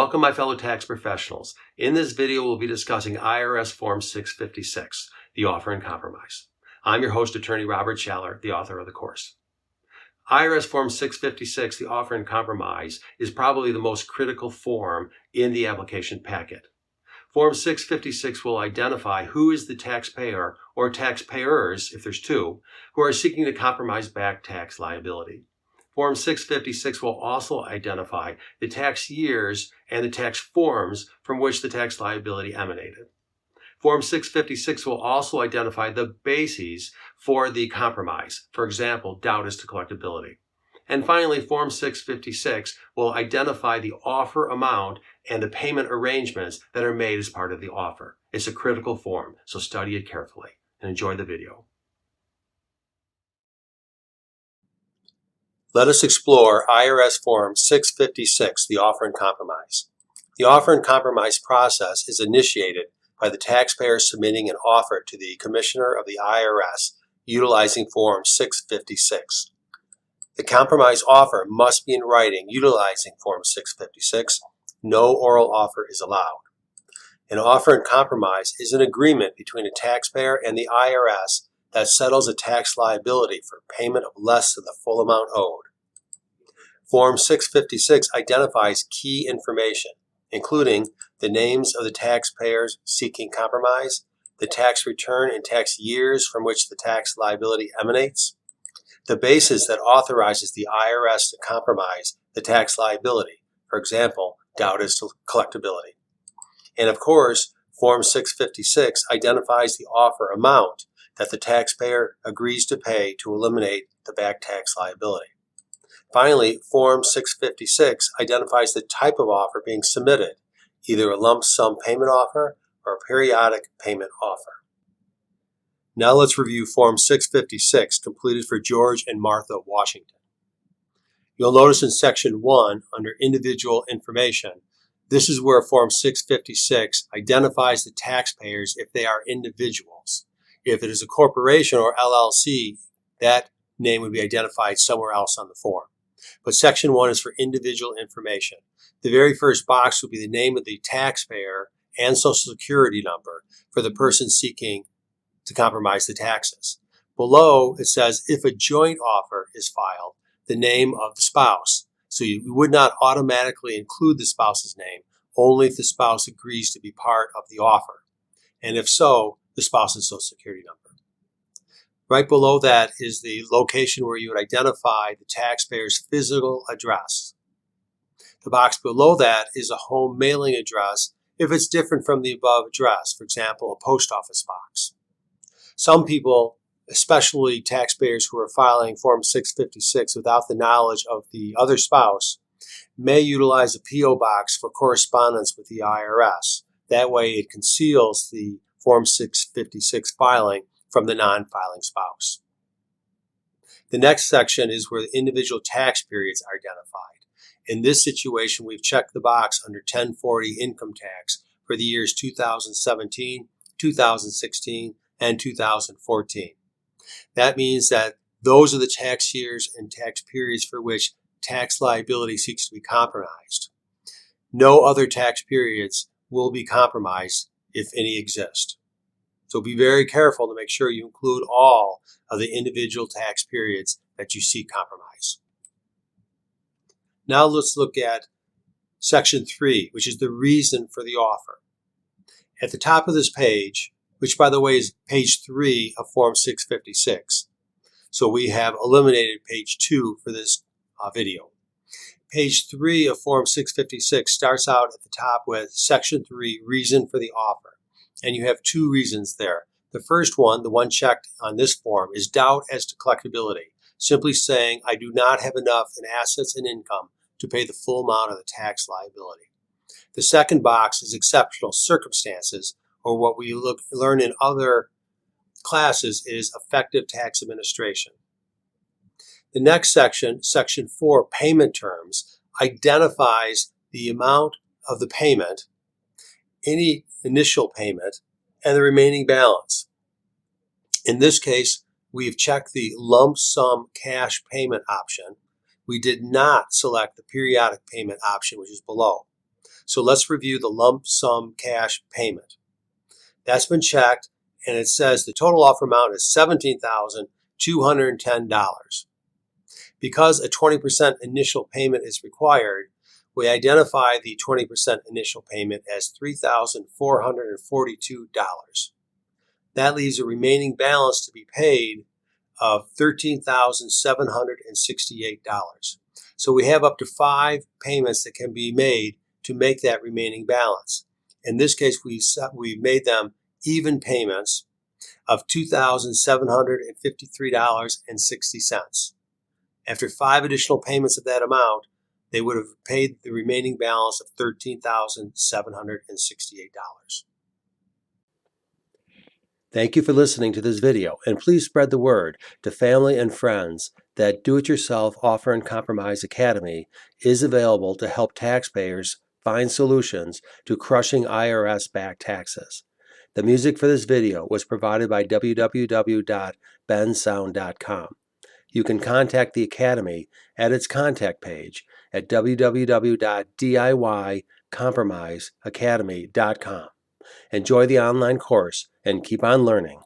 Welcome, my fellow tax professionals. In this video, we'll be discussing IRS Form 656, the Offer in Compromise. I'm your host, Attorney Robert Schaller, the author of the course. IRS Form 656, the Offer in Compromise, is probably the most critical form in the application packet. Form 656 will identify who is the taxpayer or taxpayers, if there's two, who are seeking to compromise back tax liability. Form 656 will also identify the tax years and the tax forms from which the tax liability emanated. Form 656 will also identify the bases for the compromise, for example, doubt as to collectability. And finally, Form 656 will identify the offer amount and the payment arrangements that are made as part of the offer. It's a critical form, so study it carefully and enjoy the video. Let us explore IRS Form 656, the Offer in Compromise. The Offer in Compromise process is initiated by the taxpayer submitting an offer to the Commissioner of the IRS utilizing Form 656. The compromise offer must be in writing utilizing Form 656. No oral offer is allowed. An offer in compromise is an agreement between a taxpayer and the IRS that settles a tax liability for payment of less than the full amount owed. Form 656 identifies key information, including the names of the taxpayers seeking compromise, the tax return and tax years from which the tax liability emanates, the basis that authorizes the IRS to compromise the tax liability, for example, doubt as to collectability. And of course, Form 656 identifies the offer amount that the taxpayer agrees to pay to eliminate the back tax liability. Finally, Form 656 identifies the type of offer being submitted, either a lump sum payment offer or a periodic payment offer. Now let's review Form 656 completed for George and Martha Washington. You'll notice in Section 1, under Individual Information, this is where Form 656 identifies the taxpayers if they are individuals. If it is a corporation or LLC, that name would be identified somewhere else on the form. But Section 1 is for individual information. The very first box will be the name of the taxpayer and Social Security number for the person seeking to compromise the taxes. Below, it says if a joint offer is filed, the name of the spouse. So you would not automatically include the spouse's name, only if the spouse agrees to be part of the offer. And if so, the spouse's Social Security number. Right below that is the location where you would identify the taxpayer's physical address. The box below that is a home mailing address if it's different from the above address, for example, a post office box. Some people, especially taxpayers who are filing Form 656 without the knowledge of the other spouse, may utilize a P.O. box for correspondence with the IRS. That way it conceals the Form 656 filing from the non-filing spouse. The next section is where the individual tax periods are identified. In this situation, we've checked the box under 1040 income tax for the years 2017, 2016, and 2014. That means that those are the tax years and tax periods for which tax liability seeks to be compromised. No other tax periods will be compromised if any exist. So be very careful to make sure you include all of the individual tax periods that you seek compromise. Now let's look at Section 3, which is the reason for the offer. At the top of this page, which by the way is page 3 of Form 656. So we have eliminated page 2 for this video. Page 3 of Form 656 starts out at the top with Section 3, reason for the offer. And you have two reasons there. The first one, the one checked on this form, is doubt as to collectability, simply saying I do not have enough in assets and income to pay the full amount of the tax liability. The second box is exceptional circumstances, or what we learn in other classes is effective tax administration. The next section, Section 4, payment terms, identifies the amount of the payment, any initial payment, and the remaining balance. In this case, we've checked the lump sum cash payment option. We did not select the periodic payment option, which is below. So let's review the lump sum cash payment. That's been checked, and it says the total offer amount is $17,210. Because a 20% initial payment is required, we identify the 20% initial payment as $3,442. That leaves a remaining balance to be paid of $13,768. So we have up to 5 payments that can be made to make that remaining balance. In this case, we've made them even payments of $2,753.60. After 5 additional payments of that amount, they would have paid the remaining balance of $13,768. Thank you for listening to this video, and please spread the word to family and friends that Do-It-Yourself Offer and Compromise Academy is available to help taxpayers find solutions to crushing IRS-backed taxes. The music for this video was provided by www.bensound.com. You can contact the Academy at its contact page at www.diycompromiseacademy.com. Enjoy the online course and keep on learning.